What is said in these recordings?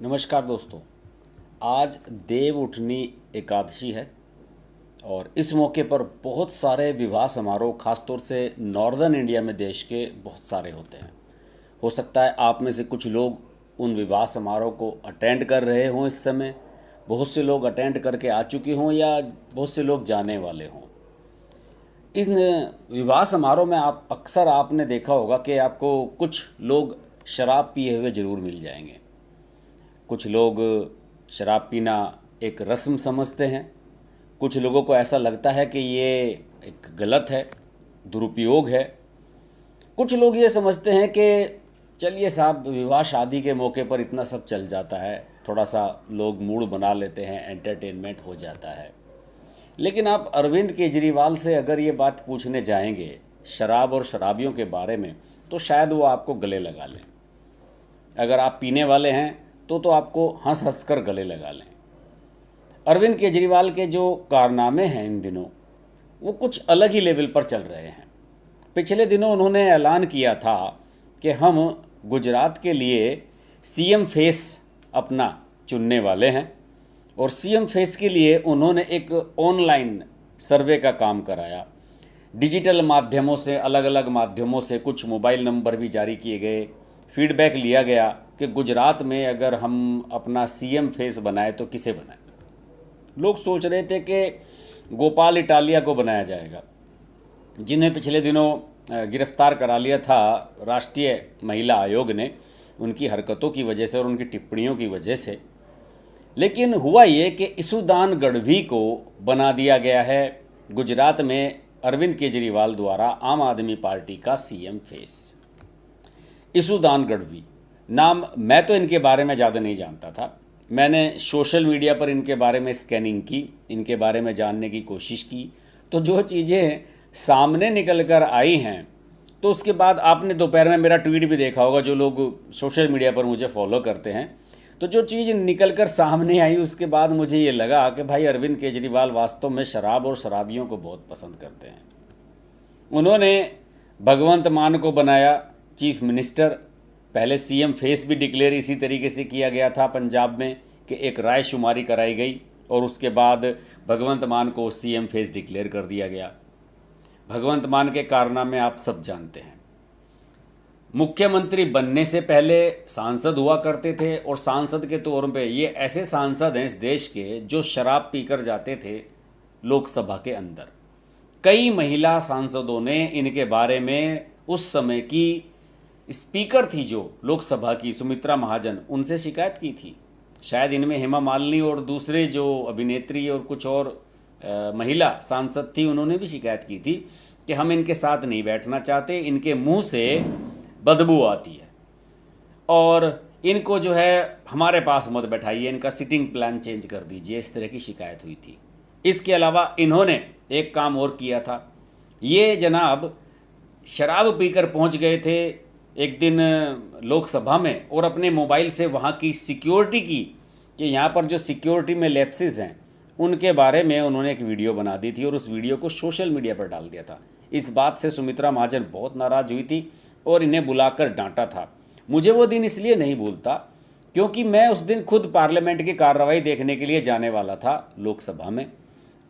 नमस्कार दोस्तों। आज देव उठनी एकादशी है और इस मौके पर बहुत सारे विवाह समारोह खासतौर से नॉर्दर्न इंडिया में देश के बहुत सारे होते हैं। हो सकता है आप में से कुछ लोग उन विवाह समारोह को अटेंड कर रहे हों इस समय, बहुत से लोग अटेंड करके आ चुके हों या बहुत से लोग जाने वाले हों। इन विवाह समारोह में आप अक्सर आपने देखा होगा कि आपको कुछ लोग शराब पिए हुए ज़रूर मिल जाएंगे। कुछ लोग शराब पीना एक रस्म समझते हैं, कुछ लोगों को ऐसा लगता है कि ये एक गलत है, दुरुपयोग है। कुछ लोग ये समझते हैं कि चलिए साहब, विवाह शादी के मौके पर इतना सब चल जाता है, थोड़ा सा लोग मूड बना लेते हैं, एंटरटेनमेंट हो जाता है। लेकिन आप अरविंद केजरीवाल से अगर ये बात पूछने जाएंगे शराब और शराबियों के बारे में, तो शायद वो आपको गले लगा लें। अगर आप पीने वाले हैं तो आपको हंस हंस कर गले लगा लें। अरविंद केजरीवाल के जो कारनामे हैं इन दिनों, वो कुछ अलग ही लेवल पर चल रहे हैं। पिछले दिनों उन्होंने ऐलान किया था कि हम गुजरात के लिए सीएम फेस अपना चुनने वाले हैं, और सीएम फेस के लिए उन्होंने एक ऑनलाइन सर्वे का काम कराया। डिजिटल माध्यमों से, अलग अलग माध्यमों से कुछ मोबाइल नंबर भी जारी किए गए। फीडबैक लिया गया कि गुजरात में अगर हम अपना सीएम फेस बनाए तो किसे बनाए। लोग सोच रहे थे कि गोपाल इटालिया को बनाया जाएगा, जिन्हें पिछले दिनों गिरफ्तार करा लिया था राष्ट्रीय महिला आयोग ने, उनकी हरकतों की वजह से और उनकी टिप्पणियों की वजह से। लेकिन हुआ ये कि इसुदान गढ़वी को बना दिया गया है गुजरात में अरविंद केजरीवाल द्वारा आम आदमी पार्टी का सीएम फेस। इसुदान गढ़वी नाम, मैं तो इनके बारे में ज़्यादा नहीं जानता था। मैंने सोशल मीडिया पर इनके बारे में स्कैनिंग की, इनके बारे में जानने की कोशिश की, तो जो चीज़ें सामने निकल कर आई हैं, तो उसके बाद आपने दोपहर में मेरा ट्वीट भी देखा होगा, जो लोग सोशल मीडिया पर मुझे फॉलो करते हैं। तो जो चीज़ निकल कर सामने आई, उसके बाद मुझे ये लगा कि भाई अरविंद केजरीवाल वास्तव में शराब और शराबियों को बहुत पसंद करते हैं। उन्होंने भगवंत मान को बनाया चीफ मिनिस्टर। पहले सीएम फेस भी डिक्लेयर इसी तरीके से किया गया था पंजाब में कि एक राय शुमारी कराई गई, और उसके बाद भगवंत मान को सीएम फेस डिक्लेयर कर दिया गया। भगवंत मान के कारनामे आप सब जानते हैं। मुख्यमंत्री बनने से पहले सांसद हुआ करते थे, और सांसद के तौर पे ये ऐसे सांसद हैं इस देश के जो शराब पीकर जाते थे लोकसभा के अंदर। कई महिला सांसदों ने इनके बारे में उस समय की स्पीकर थी जो लोकसभा की, सुमित्रा महाजन, उनसे शिकायत की थी। शायद इनमें हेमा मालिनी और दूसरे जो अभिनेत्री और कुछ और महिला सांसद थी, उन्होंने भी शिकायत की थी कि हम इनके साथ नहीं बैठना चाहते, इनके मुंह से बदबू आती है, और इनको जो है हमारे पास मत बैठाइए, इनका सिटिंग प्लान चेंज कर दीजिए। इस तरह की शिकायत हुई थी। इसके अलावा इन्होंने एक काम और किया था। ये जनाब शराब पीकर पहुंच गए थे एक दिन लोकसभा में, और अपने मोबाइल से वहाँ की सिक्योरिटी की, कि यहाँ पर जो सिक्योरिटी में लैप्सेस हैं उनके बारे में उन्होंने एक वीडियो बना दी थी, और उस वीडियो को सोशल मीडिया पर डाल दिया था। इस बात से सुमित्रा महाजन बहुत नाराज़ हुई थी और इन्हें बुलाकर डांटा था। मुझे वो दिन इसलिए नहीं भूलता क्योंकि मैं उस दिन खुद पार्लियामेंट की कार्रवाई देखने के लिए जाने वाला था लोकसभा में,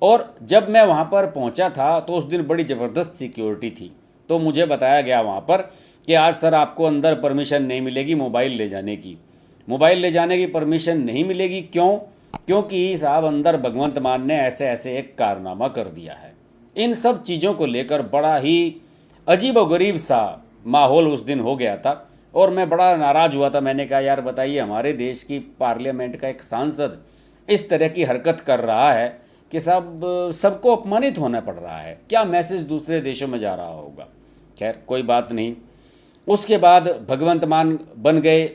और जब मैं वहाँ पर पहुँचा था तो उस दिन बड़ी ज़बरदस्त सिक्योरिटी थी। तो मुझे बताया गया वहाँ पर कि आज सर आपको अंदर परमिशन नहीं मिलेगी मोबाइल ले जाने की। मोबाइल ले जाने की परमिशन नहीं मिलेगी, क्यों? क्योंकि साहब अंदर भगवंत मान ने ऐसे ऐसे एक कारनामा कर दिया है। इन सब चीज़ों को लेकर बड़ा ही अजीब व गरीब सा माहौल उस दिन हो गया था, और मैं बड़ा नाराज़ हुआ था। मैंने कहा यार बताइए, हमारे देश की पार्लियामेंट का एक सांसद इस तरह की हरकत कर रहा है कि साहब सबको अपमानित होना पड़ रहा है, क्या मैसेज दूसरे देशों में जा रहा होगा। खैर कोई बात नहीं। उसके बाद भगवंत मान बन गए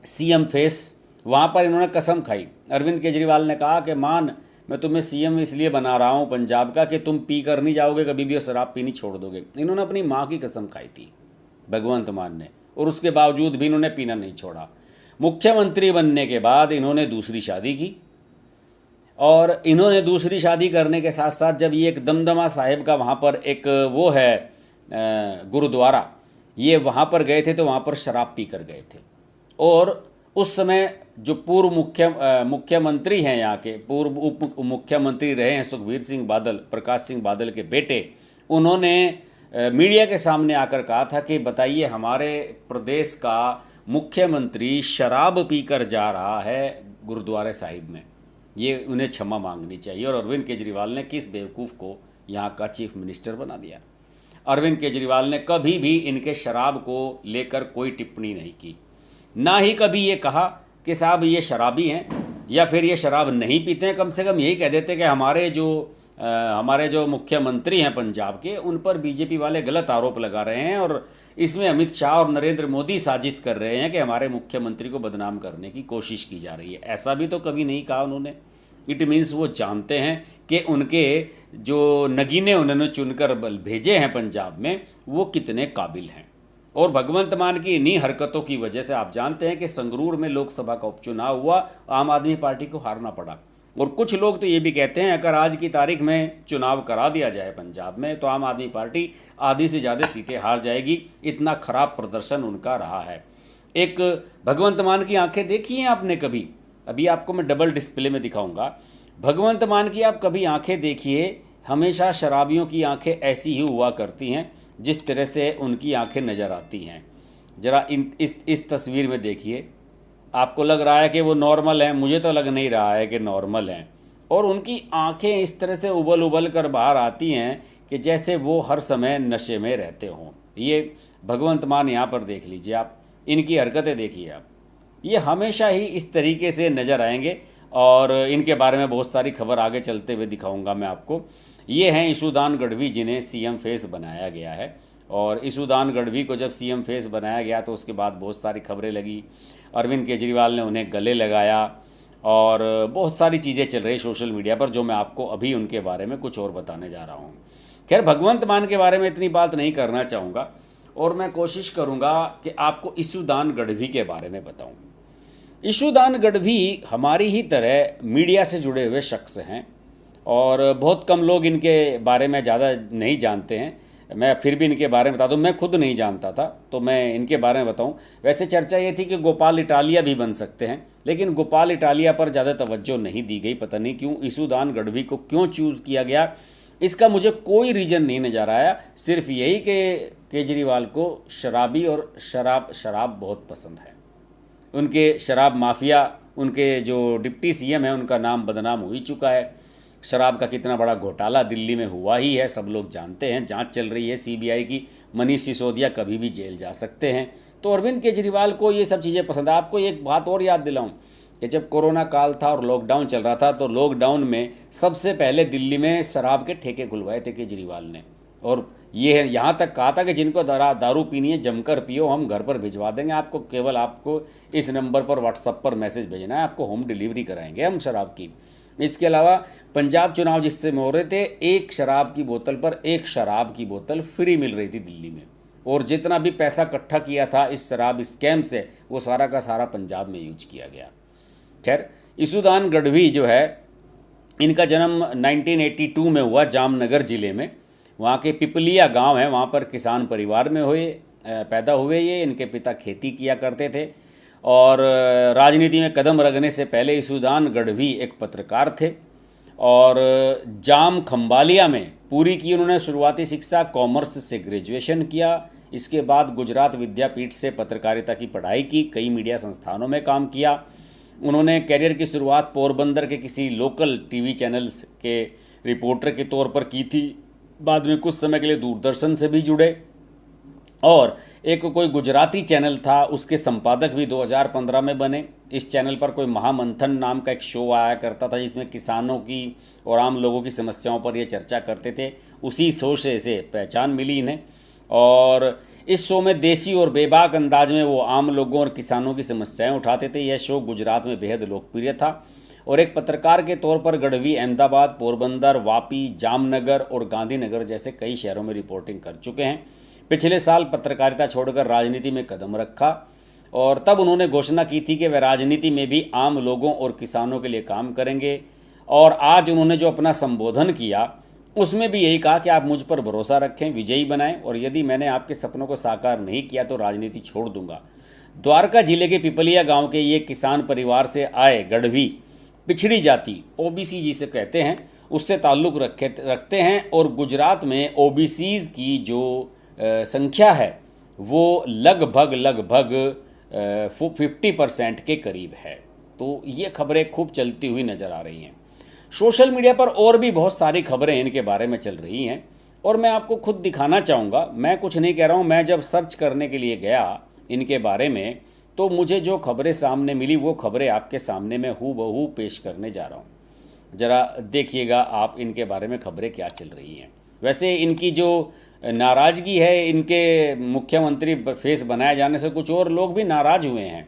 सीएम फेस। वहाँ पर इन्होंने कसम खाई। अरविंद केजरीवाल ने कहा कि मान, मैं तुम्हें सीएम इसलिए बना रहा हूँ पंजाब का कि तुम पी कर नहीं जाओगे कभी भी और शराब पीनी छोड़ दोगे। इन्होंने अपनी माँ की कसम खाई थी भगवंत मान ने, और उसके बावजूद भी इन्होंने पीना नहीं छोड़ा। मुख्यमंत्री बनने के बाद इन्होंने दूसरी शादी की, और इन्होंने दूसरी शादी करने के साथ साथ जब ये एक दमदमा साहिब का वहाँ पर एक वो है गुरुद्वारा, ये वहाँ पर गए थे तो वहाँ पर शराब पी कर गए थे, और उस समय जो पूर्व मुख्यमंत्री हैं, यहाँ के पूर्व उप मुख्यमंत्री रहे हैं सुखबीर सिंह बादल, प्रकाश सिंह बादल के बेटे, उन्होंने मीडिया के सामने आकर कहा था कि बताइए हमारे प्रदेश का मुख्यमंत्री शराब पीकर जा रहा है गुरुद्वारे साहिब में, ये उन्हें क्षमा मांगनी चाहिए। और अरविंद केजरीवाल ने किस बेवकूफ़ को यहाँ का चीफ मिनिस्टर बना दिया। अरविंद केजरीवाल ने कभी भी इनके शराब को लेकर कोई टिप्पणी नहीं की, ना ही कभी ये कहा कि साहब ये शराबी हैं या फिर ये शराब नहीं पीते हैं। कम से कम यही कह देते कि हमारे जो मुख्यमंत्री हैं पंजाब के, उन पर बीजेपी वाले गलत आरोप लगा रहे हैं और इसमें अमित शाह और नरेंद्र मोदी साजिश कर रहे हैं कि हमारे मुख्यमंत्री को बदनाम करने की कोशिश की जा रही है। ऐसा भी तो कभी नहीं कहा उन्होंने। इट मीन्स वो जानते हैं कि उनके जो नगीने उन्होंने चुनकर भेजे हैं पंजाब में, वो कितने काबिल हैं। और भगवंत मान की इन्हीं हरकतों की वजह से आप जानते हैं कि संगरूर में लोकसभा का उपचुनाव हुआ, आम आदमी पार्टी को हारना पड़ा। और कुछ लोग तो ये भी कहते हैं अगर आज की तारीख में चुनाव करा दिया जाए पंजाब में तो आम आदमी पार्टी आधी से ज़्यादा सीटें हार जाएगी, इतना खराब प्रदर्शन उनका रहा है। एक भगवंत मान की आंखें देखी हैं आपने कभी? अभी आपको मैं डबल डिस्प्ले में दिखाऊंगा। भगवंत मान की आप कभी आंखें देखिए, हमेशा शराबियों की आंखें ऐसी ही हुआ करती हैं जिस तरह से उनकी आंखें नज़र आती हैं। ज़रा इस तस्वीर में देखिए, आपको लग रहा है कि वो नॉर्मल हैं, मुझे तो लग नहीं रहा है कि नॉर्मल हैं। और उनकी आंखें इस तरह से उबल उबल कर बाहर आती हैं कि जैसे वो हर समय नशे में रहते हों। ये भगवंत मान यहाँ पर देख लीजिए आप, इनकी हरकतें देखिए आप, ये हमेशा ही इस तरीके से नज़र आएंगे। और इनके बारे में बहुत सारी खबर आगे चलते हुए दिखाऊंगा मैं आपको। ये हैं ईशुदान गढ़वी, जिन्हें सीएम फेस बनाया गया है। और ईशुदान गढ़वी को जब सीएम फेस बनाया गया तो उसके बाद बहुत सारी खबरें लगी, अरविंद केजरीवाल ने उन्हें गले लगाया और बहुत सारी चीज़ें चल रही सोशल मीडिया पर, जो मैं आपको अभी उनके बारे में कुछ और बताने जा रहा हूँ। खैर, भगवंत मान के बारे में इतनी बात नहीं करना चाहूँगा और मैं कोशिश करूँगा कि आपको ईशुदान गढ़वी के बारे में बताऊँ। ईशुदान गढ़वी हमारी ही तरह मीडिया से जुड़े हुए शख्स हैं और बहुत कम लोग इनके बारे में ज़्यादा नहीं जानते हैं। मैं फिर भी इनके बारे में बता दूं, मैं खुद नहीं जानता था तो मैं इनके बारे में बताऊं। वैसे चर्चा ये थी कि गोपाल इटालिया भी बन सकते हैं, लेकिन गोपाल इटालिया पर ज़्यादा तवज्जो नहीं दी गई। पता नहीं क्यों ईशुदान गढ़वी को क्यों चूज़ किया गया, इसका मुझे कोई रीज़न नहीं नज़र आया। सिर्फ यही कि केजरीवाल को शराबी और शराब बहुत पसंद है। उनके शराब माफिया, उनके जो डिप्टी सीएम हैं, उनका नाम बदनाम हो ही चुका है। शराब का कितना बड़ा घोटाला दिल्ली में हुआ ही है, सब लोग जानते हैं। जांच चल रही है सीबीआई की, मनीष सिसोदिया कभी भी जेल जा सकते हैं। तो अरविंद केजरीवाल को ये सब चीज़ें पसंद है। आपको एक बात और याद दिलाऊं कि जब कोरोना काल था और लॉकडाउन चल रहा था तो लॉकडाउन में सबसे पहले दिल्ली में शराब के ठेके खुलवाए थे केजरीवाल ने। और ये यहाँ तक कहा था कि जिनको दारू पीनी है जमकर पियो, हम घर पर भिजवा देंगे आपको, केवल आपको इस नंबर पर व्हाट्सएप पर मैसेज भेजना है, आपको होम डिलीवरी कराएंगे हम शराब की। इसके अलावा पंजाब चुनाव जिससे में हो रहे थे, एक शराब की बोतल पर एक शराब की बोतल फ्री मिल रही थी दिल्ली में। और जितना भी पैसा इकट्ठा किया था इस शराब स्कैम से, वो सारा का सारा पंजाब में यूज किया गया। खैर, ईशुदान गढ़वी जो है, इनका जन्म 1982 में हुआ जामनगर ज़िले में। वहाँ के पिपलिया गांव है, वहाँ पर किसान परिवार में पैदा हुए ये। इनके पिता खेती किया करते थे और राजनीति में कदम रखने से पहले ईशुदान गढ़वी एक पत्रकार थे और जाम खंबालिया में पूरी की उन्होंने शुरुआती शिक्षा। कॉमर्स से ग्रेजुएशन किया। इसके बाद गुजरात विद्यापीठ से पत्रकारिता की पढ़ाई की, कई मीडिया संस्थानों में काम किया। उन्होंने करियर की शुरुआत पोरबंदर के किसी लोकल टीवी चैनल्स के रिपोर्टर के तौर पर की थी। बाद में कुछ समय के लिए दूरदर्शन से भी जुड़े और एक कोई गुजराती चैनल था, उसके संपादक भी 2015 में बने। इस चैनल पर कोई महामंथन नाम का एक शो आया करता था जिसमें किसानों की और आम लोगों की समस्याओं पर ये चर्चा करते थे। उसी शो से पहचान मिली इन्हें और इस शो में देसी और बेबाक अंदाज में वो आम लोगों और किसानों की समस्याएं उठाते थे। यह शो गुजरात में बेहद लोकप्रिय था और एक पत्रकार के तौर पर गढ़वी अहमदाबाद, पोरबंदर, वापी, जामनगर और गांधीनगर जैसे कई शहरों में रिपोर्टिंग कर चुके हैं। पिछले साल पत्रकारिता छोड़कर राजनीति में कदम रखा और तब उन्होंने घोषणा की थी कि वे राजनीति में भी आम लोगों और किसानों के लिए काम करेंगे। और आज उन्होंने जो अपना संबोधन किया उसमें भी यही कहा कि आप मुझ पर भरोसा रखें, विजयी बनाएं और यदि मैंने आपके सपनों को साकार नहीं किया तो राजनीति छोड़ दूंगा। द्वारका जिले के पिपलिया गांव के ये किसान परिवार से आए गढ़वी पिछड़ी जाति ओबीसी जिसे कहते हैं उससे ताल्लुक़ रखते हैं और गुजरात में ओबीसीज़ की जो संख्या है वो लगभग 50% के करीब है। तो ये खबरें खूब चलती हुई नज़र आ रही हैं। सोशल मीडिया पर और भी बहुत सारी खबरें इनके बारे में चल रही हैं और मैं आपको खुद दिखाना चाहूँगा। मैं कुछ नहीं कह रहा हूँ, मैं जब सर्च करने के लिए गया इनके बारे में तो मुझे जो खबरें सामने मिली वो खबरें आपके सामने मैं हूबहू पेश करने जा रहा हूँ। ज़रा देखिएगा आप इनके बारे में खबरें क्या चल रही हैं। वैसे इनकी जो नाराज़गी है, इनके मुख्यमंत्री फेस बनाए जाने से कुछ और लोग भी नाराज़ हुए हैं।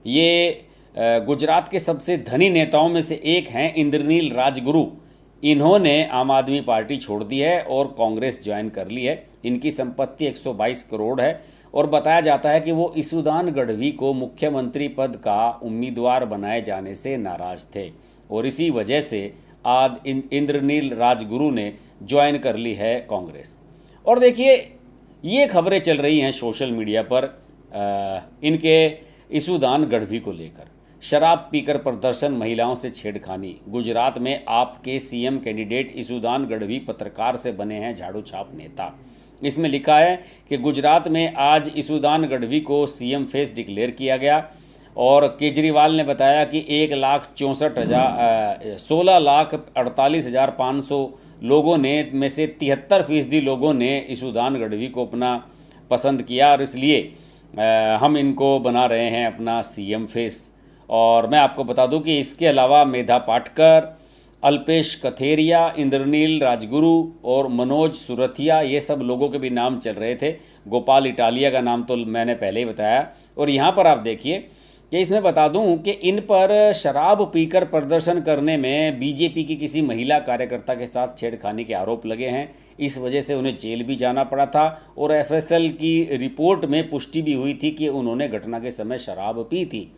ये गुजरात के सबसे धनी नेताओं में से एक हैं इंद्रनील राजगुरु। इन्होंने आम आदमी पार्टी छोड़ दी है और कांग्रेस ज्वाइन कर ली है। इनकी संपत्ति 122 करोड़ है और बताया जाता है कि वो ईसुदान गढ़वी को मुख्यमंत्री पद का उम्मीदवार बनाए जाने से नाराज थे और इसी वजह से आज इंद्रनील राजगुरु ने ज्वाइन कर ली है कांग्रेस। और देखिए ये खबरें चल रही हैं सोशल मीडिया पर इनके ईसुदान गढ़वी को लेकर। शराब पीकर प्रदर्शन, महिलाओं से छेड़खानी। गुजरात में आपके सीएम कैंडिडेट ईसुदान गढ़वी पत्रकार से बने हैं झाड़ू छाप नेता। इसमें लिखा है कि गुजरात में आज ईसुदान गढ़वी को सीएम फेस डिक्लेयर किया गया और केजरीवाल ने बताया कि 16,48,500 लोगों ने में से 73% लोगों ने ईसुदान गढ़वी को अपना पसंद किया और इसलिए हम इनको बना रहे हैं अपना सीएम फेस। और मैं आपको बता दूं कि इसके अलावा मेधा पाटकर, अल्पेश कथेरिया, इंद्रनील राजगुरु और मनोज सुरथिया, ये सब लोगों के भी नाम चल रहे थे। गोपाल इटालिया का नाम तो मैंने पहले ही बताया। और यहाँ पर आप देखिए कि इसमें बता दूं कि इन पर शराब पीकर प्रदर्शन करने में बीजेपी की किसी महिला कार्यकर्ता के साथ छेड़खानी के आरोप लगे हैं। इस वजह से उन्हें जेल भी जाना पड़ा था और एफएसएल की रिपोर्ट में पुष्टि भी हुई थी कि उन्होंने घटना के समय शराब पी थी।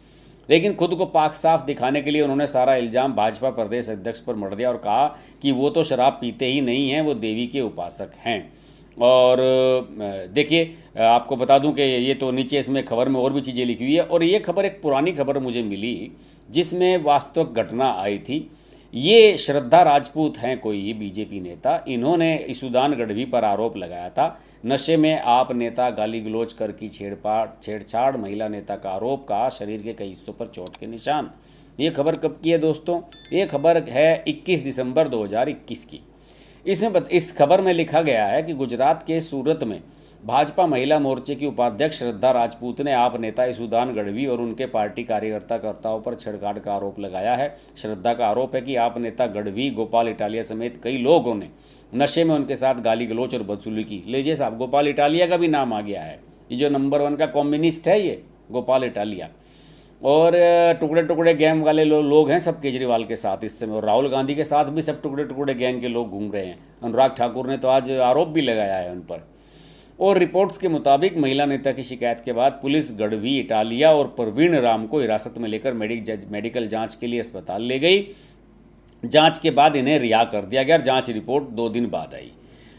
लेकिन खुद को पाक साफ दिखाने के लिए उन्होंने सारा इल्ज़ाम भाजपा प्रदेश अध्यक्ष पर मढ़ दिया और कहा कि वो तो शराब पीते ही नहीं हैं, वो देवी के उपासक हैं। और देखिए आपको बता दूं कि ये तो नीचे इसमें खबर में और भी चीज़ें लिखी हुई है और ये खबर एक पुरानी खबर मुझे मिली जिसमें वास्तविक घटना आई थी। ये श्रद्धा राजपूत हैं, कोई बीजेपी नेता। इन्होंने ईसुदान गढ़वी पर आरोप लगाया था नशे में आप नेता गाली गलौज कर की छेड़छाड़, महिला नेता का आरोप, कहा शरीर के कई हिस्सों पर चोट के निशान। ये खबर कब की है दोस्तों? ये खबर है 21 दिसंबर 2021 की। इस खबर में लिखा गया है कि गुजरात के सूरत में भाजपा महिला मोर्चे की उपाध्यक्ष श्रद्धा राजपूत ने आप नेता ईसुदान गढ़वी और उनके पार्टी कार्यकर्ताओं पर छेड़छाड़ का आरोप लगाया है। श्रद्धा का आरोप है कि आप नेता गढ़वी, गोपाल इटालिया समेत कई लोगों ने नशे में उनके साथ गाली गलौच और बदसलूकी की। लीजिए साहब, गोपाल इटालिया का भी नाम आ गया है। ये जो नंबर 1 का कम्युनिस्ट है ये गोपाल इटालिया। और टुकड़े टुकड़े गैंग वाले लोग हैं सब केजरीवाल के साथ इस समय, और राहुल गांधी के साथ भी सब टुकड़े टुकड़े गैंग के लोग घूम रहे हैं। अनुराग ठाकुर ने तो आज आरोप भी लगाया है उन पर। और रिपोर्ट्स के मुताबिक महिला नेता की शिकायत के बाद पुलिस गढ़वी, इटालिया और प्रवीण राम को हिरासत में लेकर मेडिकल जांच के लिए अस्पताल ले गई। जांच के बाद इन्हें रिहा कर दिया गया। जांच रिपोर्ट 2 दिन बाद आई।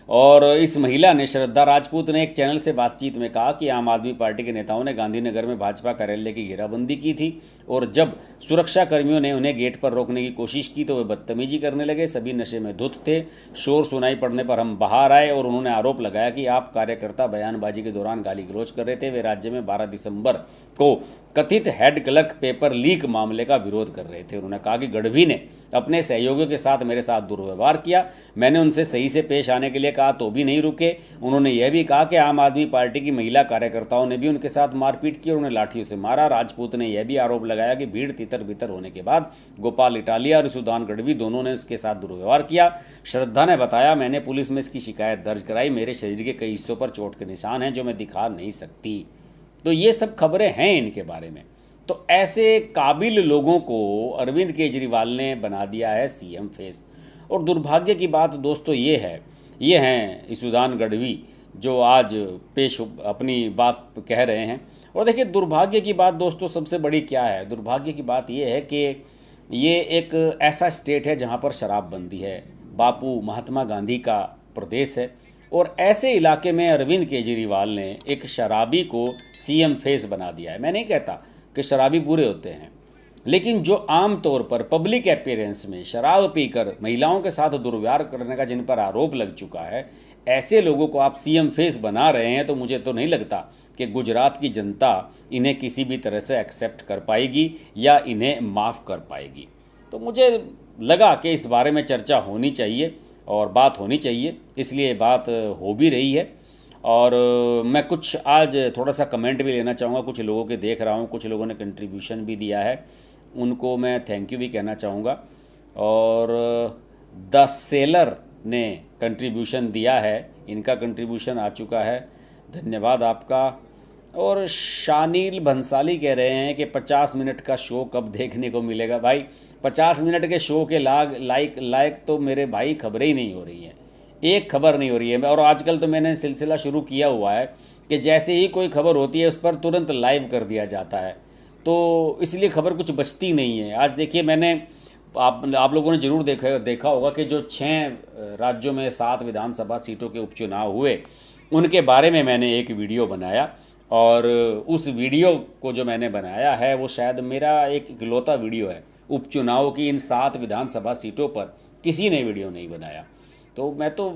और इस महिला ने, श्रद्धा राजपूत ने, एक चैनल से बातचीत में कहा कि आम आदमी पार्टी के नेताओं ने गांधीनगर में भाजपा कार्यालय की घेराबंदी की थी और जब सुरक्षा कर्मियों ने उन्हें गेट पर रोकने की कोशिश की तो वे बदतमीजी करने लगे। सभी नशे में धुत थे। शोर सुनाई पड़ने पर हम बाहर आए और उन्होंने आरोप लगाया कि आप कार्यकर्ता बयानबाजी के दौरान गाली गलौज कर रहे थे। वे राज्य में 12 दिसंबर को कथित हेड क्लर्क पेपर लीक मामले का विरोध कर रहे थे। उन्होंने कहा कि गढ़वी ने अपने सहयोगियों के साथ मेरे साथ दुर्व्यवहार किया। मैंने उनसे सही से पेश आने के लिए कहा तो भी नहीं रुके। उन्होंने यह भी कहा कि आम आदमी पार्टी की महिला कार्यकर्ताओं ने भी उनके साथ मारपीट की और उन्हें लाठियों से मारा। राजपूत ने यह भी आरोप लगाया कि भीड़ तितर बितर होने के बाद गोपाल इटालिया और ईसुदान गढ़वी दोनों ने उसके साथ दुर्व्यवहार किया। श्रद्धा ने बताया, मैंने पुलिस में इसकी शिकायत दर्ज कराई। मेरे शरीर के कई हिस्सों पर चोट के निशान हैं जो मैं दिखा नहीं सकती। तो ये सब खबरें हैं इनके बारे में। तो ऐसे काबिल लोगों को अरविंद केजरीवाल ने बना दिया है सीएम फेस। और दुर्भाग्य की बात दोस्तों ये हैं ईसुदान गढ़वी जो आज अपनी बात कह रहे हैं। और देखिए दुर्भाग्य की बात दोस्तों सबसे बड़ी क्या है? दुर्भाग्य की बात ये है कि ये एक ऐसा स्टेट है जहाँ पर शराबबंदी है। बापू महात्मा गांधी का प्रदेश है और ऐसे इलाके में अरविंद केजरीवाल ने एक शराबी को सीएम फेस बना दिया है। मैं नहीं कहता कि शराबी बुरे होते हैं, लेकिन जो आम तौर पर पब्लिक अपीयरेंस में शराब पीकर महिलाओं के साथ दुर्व्यवहार करने का जिन पर आरोप लग चुका है, ऐसे लोगों को आप सीएम फेस बना रहे हैं, तो मुझे तो नहीं लगता कि गुजरात की जनता इन्हें किसी भी तरह से एक्सेप्ट कर पाएगी या इन्हें माफ़ कर पाएगी। तो मुझे लगा कि इस बारे में चर्चा होनी चाहिए और बात होनी चाहिए, इसलिए बात हो भी रही है। और मैं कुछ आज थोड़ा सा कमेंट भी लेना चाहूँगा, कुछ लोगों के देख रहा हूँ, कुछ लोगों ने कंट्रीब्यूशन भी दिया है, उनको मैं थैंक यू भी कहना चाहूँगा। और द सेलर ने कंट्रीब्यूशन दिया है, इनका कंट्रीब्यूशन आ चुका है, धन्यवाद आपका। और शानील भंसाली कह रहे हैं कि 50 मिनट का शो कब देखने को मिलेगा। भाई 50 मिनट के शो के लायक तो मेरे भाई खबरें ही नहीं हो रही हैं, एक खबर नहीं हो रही है। और आजकल तो मैंने सिलसिला शुरू किया हुआ है कि जैसे ही कोई खबर होती है उस पर तुरंत लाइव कर दिया जाता है, तो इसलिए खबर कुछ बचती नहीं है। आज देखिए, मैंने आप लोगों ने ज़रूर देखा होगा कि जो 6 राज्यों में 7 विधानसभा सीटों के उपचुनाव हुए, उनके बारे में मैंने एक वीडियो बनाया। और उस वीडियो को जो मैंने बनाया है वो शायद मेरा एक इकलौता वीडियो है। उपचुनाव की इन 7 विधानसभा सीटों पर किसी ने वीडियो नहीं बनाया। तो मैं तो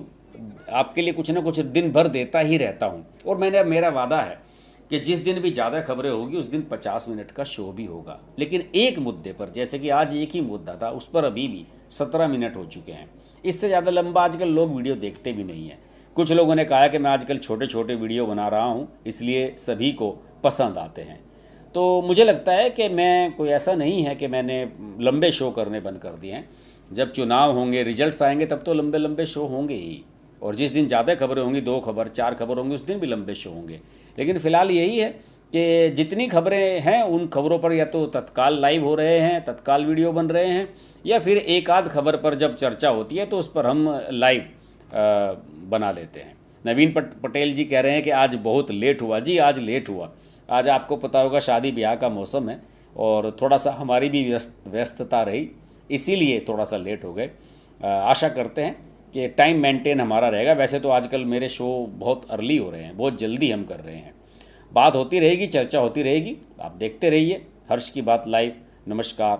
आपके लिए कुछ ना कुछ दिन भर देता ही रहता हूँ। और मेरा वादा है कि जिस दिन भी ज़्यादा खबरें होगी उस दिन 50 मिनट का शो भी होगा। लेकिन एक मुद्दे पर, जैसे कि आज एक ही मुद्दा था, उस पर अभी भी 17 मिनट हो चुके हैं। इससे ज़्यादा लंबा आजकल लोग वीडियो देखते भी नहीं हैं। कुछ लोगों ने कहा कि मैं आजकल छोटे छोटे वीडियो बना रहा हूँ, इसलिए सभी को पसंद आते हैं। तो मुझे लगता है कि मैं कोई ऐसा नहीं है कि मैंने लंबे शो करने बंद कर दिए हैं। जब चुनाव होंगे, रिजल्ट्स आएंगे, तब तो लंबे लंबे शो होंगे ही। और जिस दिन ज़्यादा खबरें होंगी, 2 खबर 4 खबर होंगी, उस दिन भी लंबे शो होंगे। लेकिन फ़िलहाल यही है कि जितनी खबरें हैं उन खबरों पर या तो तत्काल लाइव हो रहे हैं, तत्काल वीडियो बन रहे हैं, या फिर एक आध खबर पर जब चर्चा होती है तो उस पर हम लाइव बना लेते हैं। नवीन पटेल जी कह रहे हैं कि आज बहुत लेट हुआ। जी, आज लेट हुआ। आज आपको पता होगा शादी ब्याह का मौसम है और थोड़ा सा हमारी भी व्यस्तता रही, इसीलिए थोड़ा सा लेट हो गए। आशा करते हैं कि टाइम मेंटेन हमारा रहेगा। वैसे तो आजकल मेरे शो बहुत अर्ली हो रहे हैं, बहुत जल्दी हम कर रहे हैं। बात होती रहेगी, चर्चा होती रहेगी, आप देखते रहिए हर्ष की बात लाइव। नमस्कार।